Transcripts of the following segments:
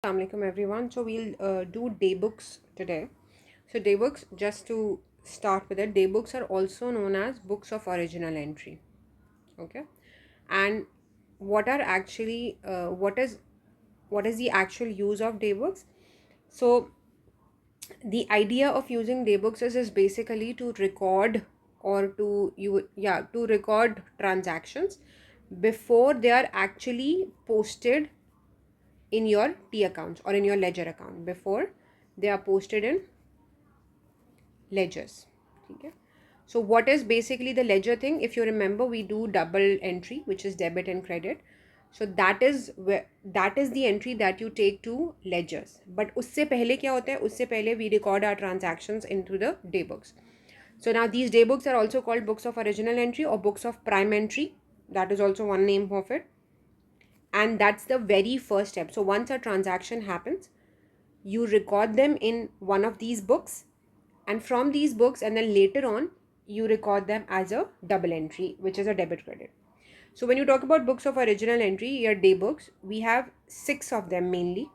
Assalamualaikum everyone. So we'll do day books today. So day books, just to start with it, day books are also known as books of original entry. Okay, and what are actually what is the actual use of day books? So the idea of using day books is basically to record or to record transactions before they are actually posted in your T accounts or in your ledger account, before they are posted in ledgers. Okay, so what is basically the ledger thing? If you remember, we do double entry, which is debit and credit. So that is the entry that you take to ledgers. But उससे पहले क्या होता है? उससे पहले we record our transactions into the day books. So now these day books are also called books of original entry or books of prime entry. That is also one name of it. And that's the very first step. So once a transaction happens, you record them in one of these books, and from these books, and then later on you record them as a double entry, which is a debit credit. So when you talk about books of original entry, your day books, we have six of them mainly.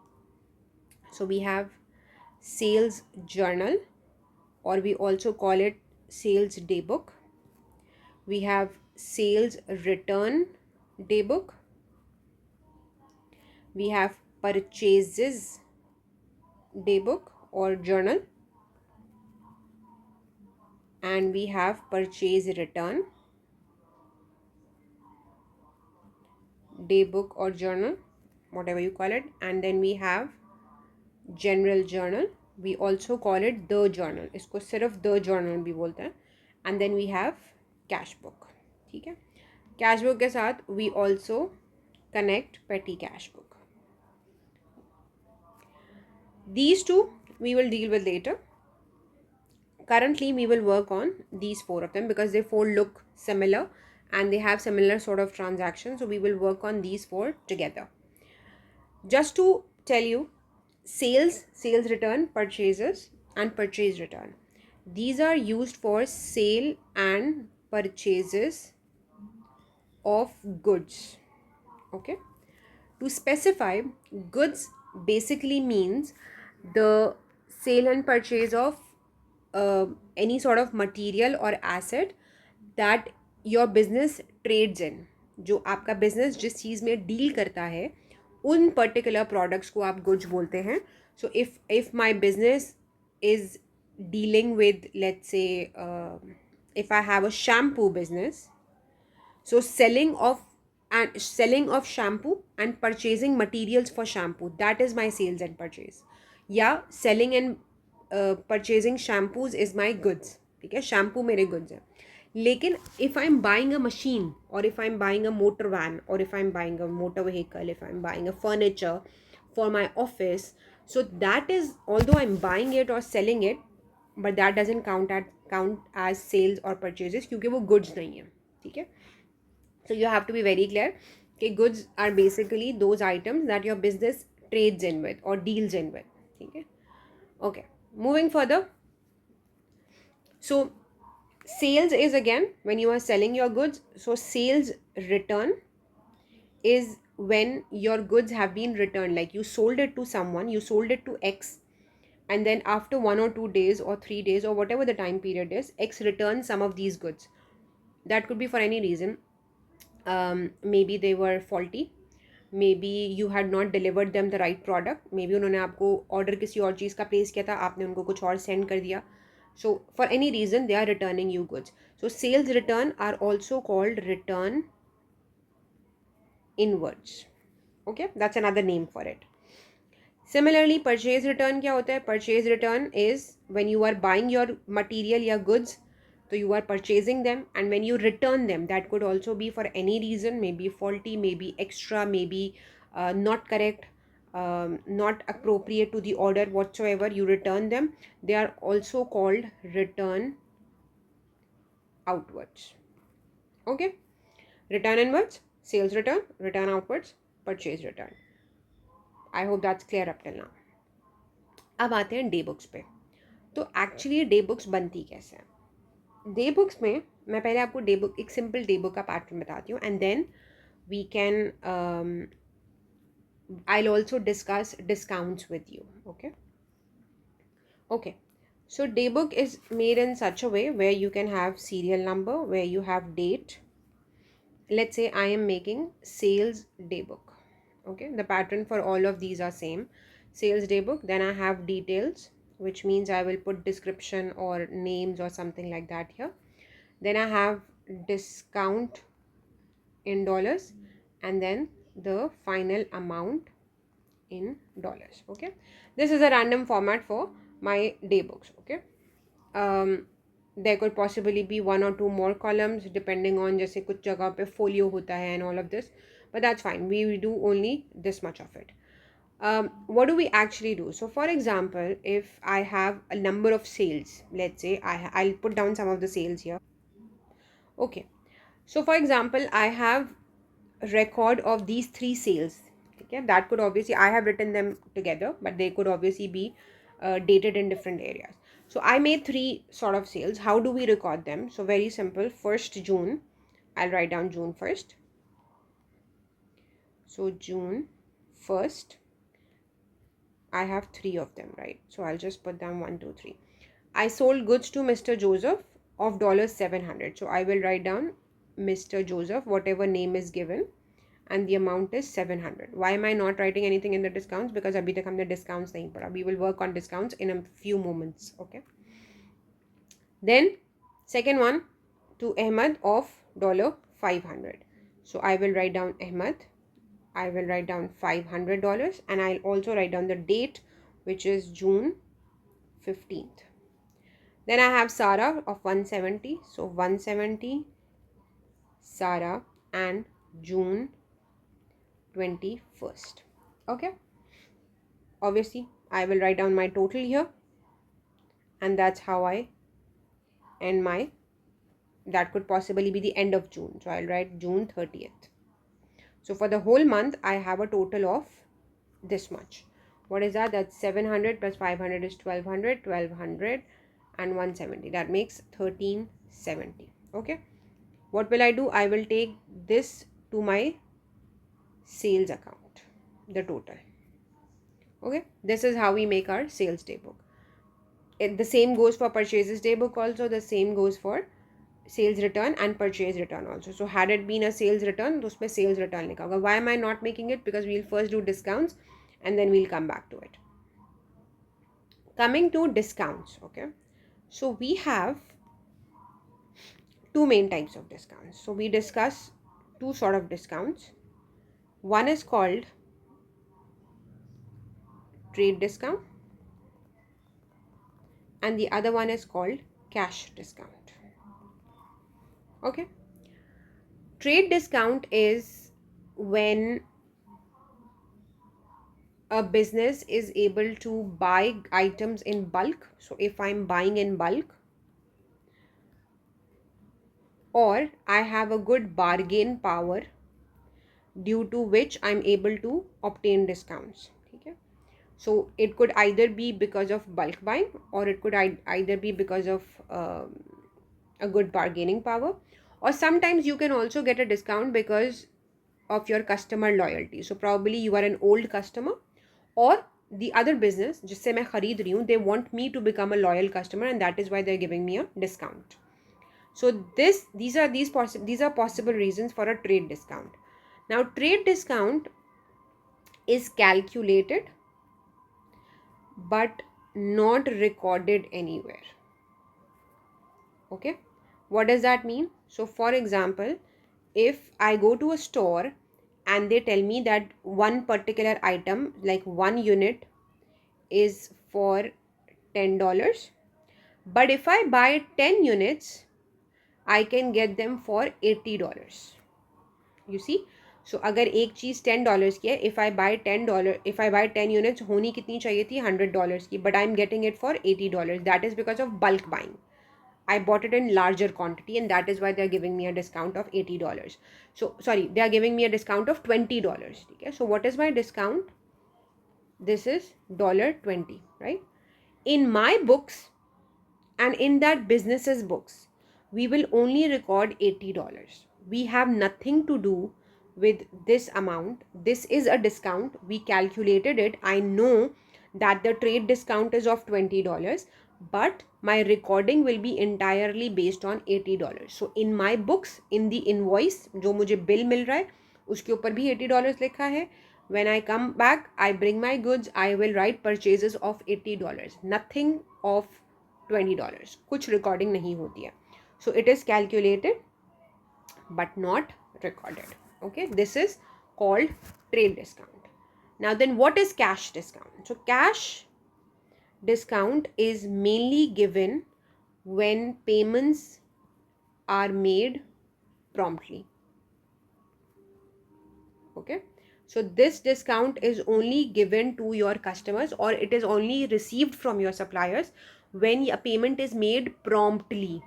So we have sales journal, or we also call it sales day book. We have sales return day book. We have purchases day book or journal, and we have purchase return day book or journal, whatever you call it. And then we have general journal. We also call it the journal. इसको सिर्फ the journal भी बोलते हैं. And then we have cash book. ठीक है, cash book के साथ we also connect petty cash book. These two we will deal with later. Currently we will work on these four of them because they four look similar and they have similar sort of transactions. So we will work on these four together. Just to tell you, sales return, purchases, and purchase return, these are used for sale and purchases of goods. Okay, to specify, goods basically means the sale and purchase of any sort of material or asset that your business trades in. जो आपका business जिस चीज़ में deal करता है, उन particular products को आप goods बोलते हैं. So if my business is dealing with, let's say, if I have a shampoo business, so selling of shampoo and purchasing materials for shampoo, that is my sales and purchase. Yeah, selling and purchasing shampoos is my goods. ठीक है, shampoo मेरे goods हैं. लेकिन if I'm buying a machine, or if I'm buying a motor van, or if I'm buying a motor vehicle, if I'm buying a furniture for my office, so that is, although I'm buying it or selling it, but that doesn't count as sales or purchases क्योंकि वो goods नहीं है. ठीक है, so you have to be very clear. Okay, goods are basically those items that your business trades in with or deals in with. Okay, okay, moving further. So sales is again when you are selling your goods. So sales return is when your goods have been returned, like you sold it to someone, you sold it to X, and then after 1 or 2 days or 3 days or whatever the time period is, X returns some of these goods. That could be for any reason. Maybe they were faulty, maybe you had not delivered them the right product, maybe उन्होंने आपको order किसी और चीज़ का place किया था, आपने उनको कुछ और सेंड कर दिया. So for any reason they are returning you goods. So sales return are also called return inwards. Okay, that's another name for it. Similarly, purchase return क्या होता है? Purchase return is when you are buying your material या goods, so you are purchasing them, and when you return them, that could also be for any reason, maybe faulty, maybe extra, maybe not correct, not appropriate to the order whatsoever, you return them. They are also called return outwards. Okay, return inwards, sales return, return outwards, purchase return. I hope that's clear up till now. अब आते हैं day books पे. तो actually day books बनती कैसे हैं? Day books में मैं पहले आपको डे बुक, एक सिंपल डे बुक का पैटर्न बताती हूँ, and then we can I'll also discuss discounts with you. Okay, so daybook is made in such a way where you can have serial number, where you have date. Let's say I am making sales daybook. Okay, the pattern for all of these are same. Sales daybook, then I have details, which means I will put description or names or something like that here. Then I have discount in dollars, and then the final amount in dollars. Okay, this is a random format for my daybooks. Okay, there could possibly be one or two more columns depending on जैसे कुछ जगह पे folio होता है and all of this, but that's fine. We do only this much of it. What do we actually do? So for example, if I have a number of sales, let's say I'll put down some of the sales here. Okay, so for example, I have a record of these three sales. Okay, that could obviously, I have written them together, but they could obviously be dated in different areas. So I made three sort of sales. How do we record them? So very simple. 1st June, I'll write down June 1st. So June 1st, I have three of them, right? So I'll just put down 1, 2, 3. I sold goods to Mr. Joseph of $700. So I will write down Mr. Joseph, whatever name is given, and the amount is 700. Why am I not writing anything in the discounts? Because abhi tak humne discounts nahi padha. We will work on discounts in a few moments. Okay. Then second one, to Ahmad of $500. So I will write down Ahmad. I will write down $500, and I'll also write down the date, which is June 15th. Then I have Sarah of 170. So 170 Sarah and June 21st. Okay. Obviously, I will write down my total here, and that's how I end my, that could possibly be the end of June. So I'll write June 30th. So for the whole month, I have a total of this much. What is that? That's 700 plus 500 is 1200, 1200 and 170. That makes 1370. Okay. What will I do? I will take this to my sales account, the total. Okay. This is how we make our sales daybook. The same goes for purchases daybook also. The same goes for sales return and purchase return also. So had it been a sales return, तो उसमें sales return लिखा होगा. Why am I not making it? Because we'll first do discounts and then we'll come back to it. Coming to discounts, okay. So we have two main types of discounts. So we discuss two sort of discounts. One is called trade discount and the other one is called cash discount. Okay. Trade discount is when a business is able to buy items in bulk. So if I'm buying in bulk, or I have a good bargain power due to which I'm able to obtain discounts. Okay. So it could either be because of bulk buying or it could either be because of a good bargaining power, or sometimes you can also get a discount because of your customer loyalty. So probably you are an old customer, or the other business जिससे मैं खरीद रही हूँ, they want me to become a loyal customer and that is why they're giving me a discount. So these are possible reasons for a trade discount. Now trade discount is calculated but not recorded anywhere. Okay, what does that mean? So for example, if I go to a store and they tell me that one particular item, like one unit, is for $10, but if I buy 10 units, I can get them for $80. You see, so अगर एक चीज़ $10 की है, if I buy $10 units, होनी कितनी चाहिए थी? $100 की, but I'm getting it for $80. That is because of bulk buying. I bought it in larger quantity and that is why they're giving me a discount of $80. So sorry, they are giving me a discount of $20. Okay, so what is my discount? This is $20, right? In my books and in that business's books, we will only record $80. We have nothing to do with this amount. This is a discount. We calculated it. I know that the trade discount is of $20, but my recording will be entirely based on $80. So in my books, in the invoice जो मुझे bill मिल रहा है उसके ऊपर भी $80 लिखा है. When I come back, I bring my goods, I will write purchases of $80, nothing of $20. कुछ recording नहीं होती है. So it is calculated but not recorded. Okay, this is called trade discount. Now then, what is cash discount? So cash discount is mainly given when payments are made promptly. Okay, so this discount is only given to your customers, or it is only received from your suppliers when a payment is made promptly.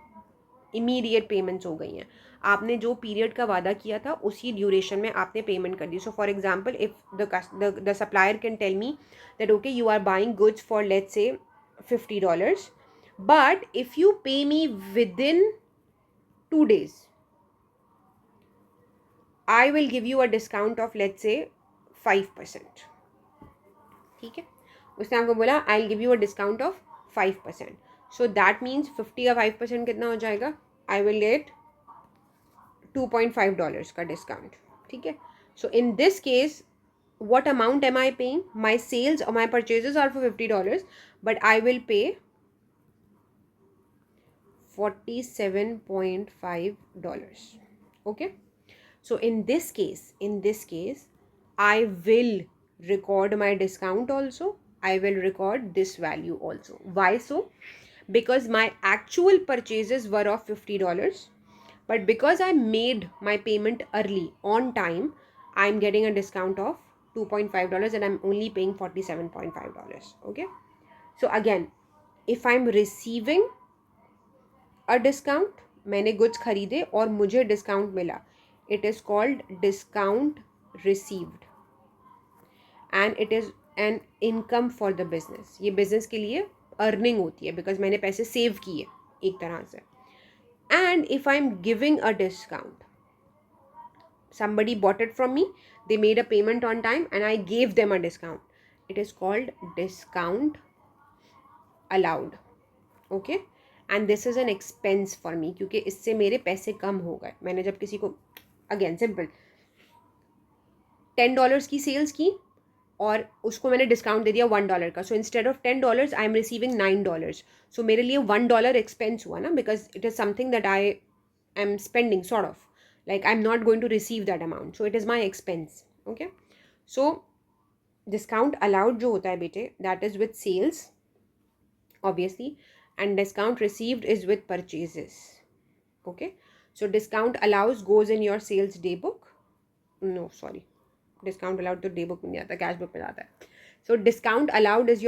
Immediate payments हो गई हैं. आपने जो period का वादा किया था उसी ड्यूरेशन में आपने पेमेंट कर दी. So for example, if the supplier can tell me that okay you are buying goods for let's say $50, but if you pay me within 2 days, I will give you a discount of let's say 5%. ठीक है, उसने आपको बोला I will give you a discount of 5%. So that means 50 का 5% कितना हो जाएगा? I will get $2.5 का डिस्काउंट. ठीक है, so in this case what amount am I paying? My sales or my purchases are for $50, but I will pay $47.5. Okay, so in this case I will record my discount also. I will record this value also. Why so? Because my actual purchases were of $50, but because I made my payment early on time, I'm getting a discount of $2.5 and I'm only paying $47.5. Okay, so again, if I'm receiving a discount, मैंने goods खरीदे और मुझे discount मिला, it is called discount received and it is an income for the business. ये business के लिए earning होती है because मैंने पैसे save किए एक तरह से. And if I'm giving a discount, somebody bought it from me, they made a payment on time and I gave them a discount, it is called discount allowed. Okay, and this is an expense for me क्योंकि इससे मेरे पैसे कम हो गए. मैंने जब किसी को, again simple, $10 की सेल्स की और उसको मैंने डिस्काउंट दे दिया $1 का. So instead of $10 I am receiving $9. सो मेरे लिए $1 एक्सपेंस हुआ ना, because it is something that I am spending sort of, like I'm not going to receive that amount, so it is my expense. Okay, so discount allowed जो होता है बेटे, that is with sales obviously, and discount received is with purchases. Okay, so discount allows goes in your sales day book. No, sorry, discount allowed तो day book में नहीं आता, cash book में आता है. So discount allowed is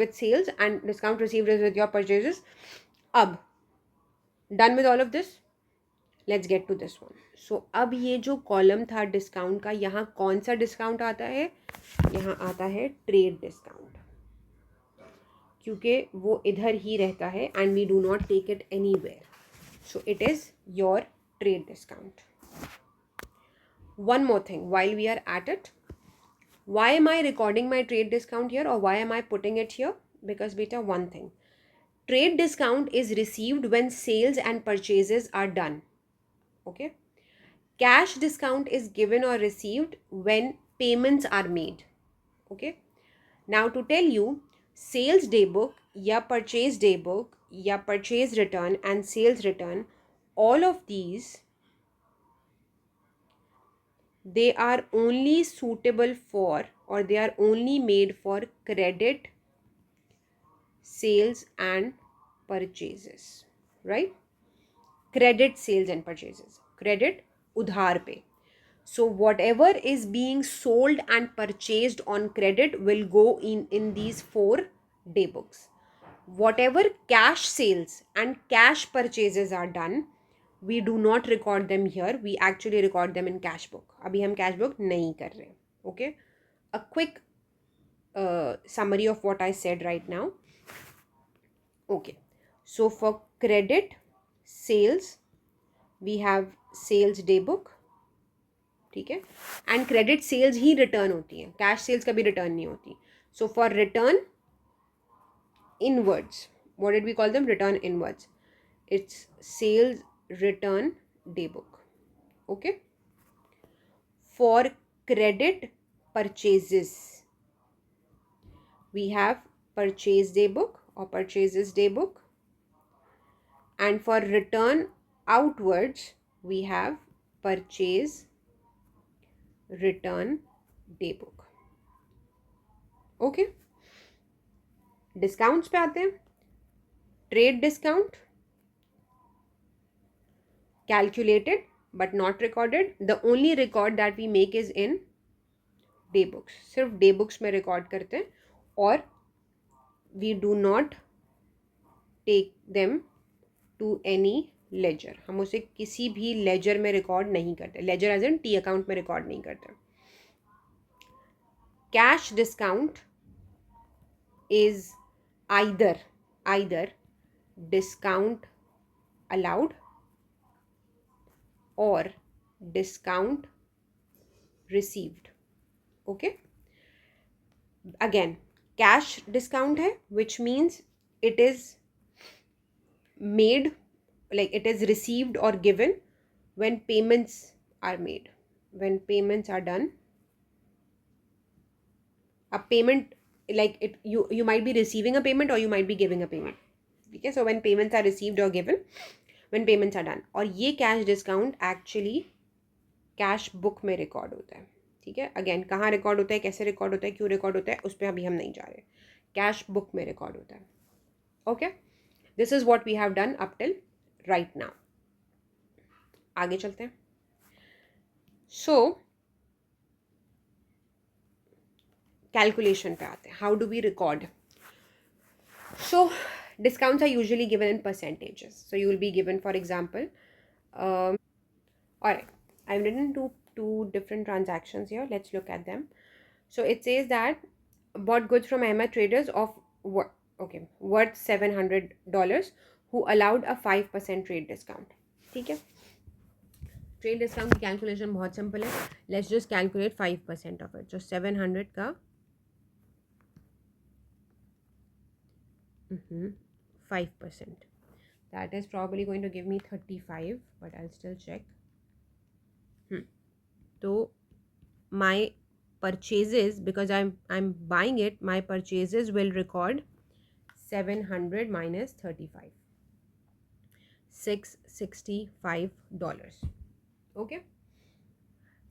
with sales and discount received is with your purchases. अब done with all of this, let's get to this one. So अब ये जो कॉलम था डिस्काउंट का, यहाँ कौन सा डिस्काउंट आता है? यहाँ आता है ट्रेड डिस्काउंट, क्योंकि वो इधर ही रहता है and we do not take it anywhere. So it is your trade discount. One more thing while we are at it, why am I recording my trade discount here, or why am I putting it here? Because beta, one thing, trade discount is received when sales and purchases are done. Okay, cash discount is given or received when payments are made. Okay, now to tell you, sales day book या purchase day book या purchase return and sales return, all of these, they are only suitable for, or they are only made for credit sales and purchases, right? Credit sales and purchases, credit udhar pe. So whatever is being sold and purchased on credit will go in these 4 day books. Whatever cash sales and cash purchases are done, we do not record them here, we actually record them in cash book. अभी हम cash book नहीं कर रहे. Okay, a quick summary of what I said right now. Okay, so for credit sales we have sales day book. ठीक है. And credit sales ही return होती है, कैश सेल्स कभी रिटर्न नहीं होती. So for return inwards, what did we call them? Return inwards. It's sales return day book. Okay. For credit purchases, we have purchase day book or purchases day book. And for return outwards, we have purchase return day book. Okay. Discounts पे आते हैं. Trade discount calculated but not recorded. The only record that we make is in day books. सिर्फ day books में record करते हैं और we do not take them to any ledger. हम उसे किसी भी ledger में record नहीं करते. Ledger as in T account में record नहीं करते. Cash discount is either discount allowed or discount received. Okay. Again, cash discount है, which means it is made, like it is received or given when payments are made, when payments are done. A payment, like it, you might be receiving a payment or you might be giving a payment. Okay, so when payments are received or given, when payments are done. और ये cash discount actually cash book में record होता है. ठीक है. Again कहाँ record होता है, कैसे रिकॉर्ड होता है, क्यों रिकॉर्ड होता है, उस पर अभी हम नहीं जा रहे. कैश बुक में रिकॉर्ड होता है. Okay. This is what we have done up till right now. आगे चलते हैं. सो कैलकुलेशन पे आते हैं. How do we record? सो discounts are usually given in percentages. So you will be given, for example, all right, I've written two different transactions here. Let's look at them. So it says that bought goods from Ahmed Traders of worth $700 who allowed a 5% trade discount. ठीक है. Trade discount की calculation बहुत simple है. Let's just calculate 5% of it. जो 700 का 5%, that is probably going to give me 35, but I'll still check. So my purchases, because I'm buying it, my purchases will record 700 minus 35, $665. Okay.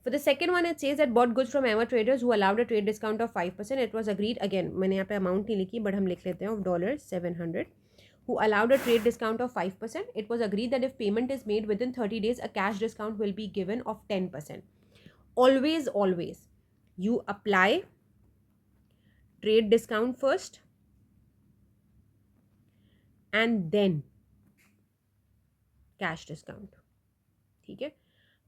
For the second one, it says that bought goods from Emma Traders who allowed a trade discount of 5%. It was agreed, again मैंने यहाँ पे amount नहीं लिखी, but हम लिख लेते हैं, of $700, who allowed a trade discount of 5%. It was agreed that if payment is made within 30 days, a cash discount will be given of 10%. Always you apply trade discount first and then cash discount. ठीक है.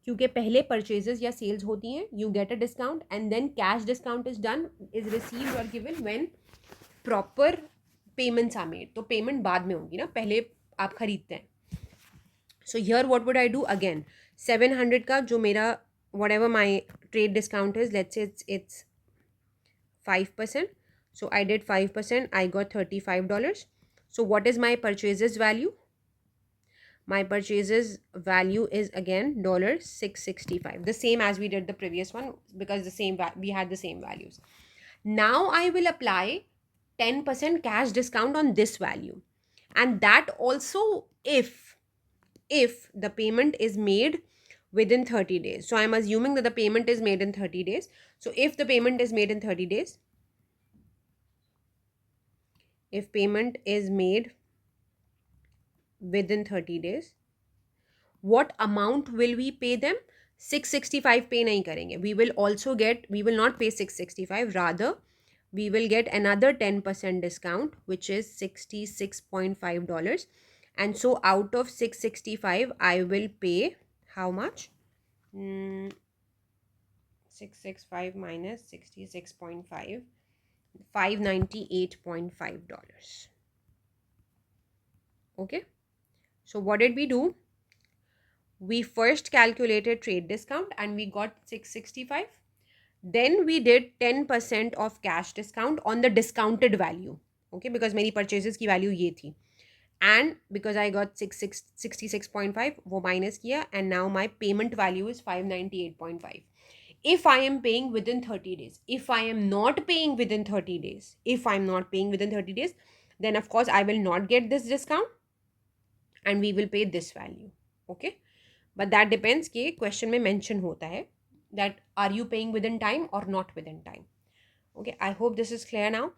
क्योंकि पहले purchases या sales होती हैं, you get a discount and then cash discount is done, is received और given when proper payments are made. तो payment बाद में होगी ना, पहले आप खरीदते हैं. So here what would I do? Again 700 का जो मेरा whatever my trade discount is, let's say it's 5%. So I did 5%, I got $35. So what is my purchases value? My purchases value is again $665, the same as we did the previous one, because we had the same values. Now I will apply 10% cash discount on this value, and that also if the payment is made within 30 days. So I'm assuming that the payment is made in 30 days. So if the payment is made in 30 days, if payment is made within 30 days, what amount will we pay them? 665 pay nahi karenge. We will not pay 665, rather we will get another 10% discount, which is $66.5. And so out of 665 I will pay how much? 665 minus 66.5, $598.5. Okay. So what did we do? We first calculated trade discount and we got 665. Then we did 10% of cash discount on the discounted value. Okay, because मेरी purchases की value ये थी. And because I got 66.5, वो minus किया, and now my payment value is 598.5. If I am paying within 30 days, if I am not paying within 30 days, if I'm not paying within 30 days, then of course I will not get this discount and we will pay this value. Okay, but that depends कि question में mention होता है that are you paying within time or not within time. Okay, I hope this is clear now.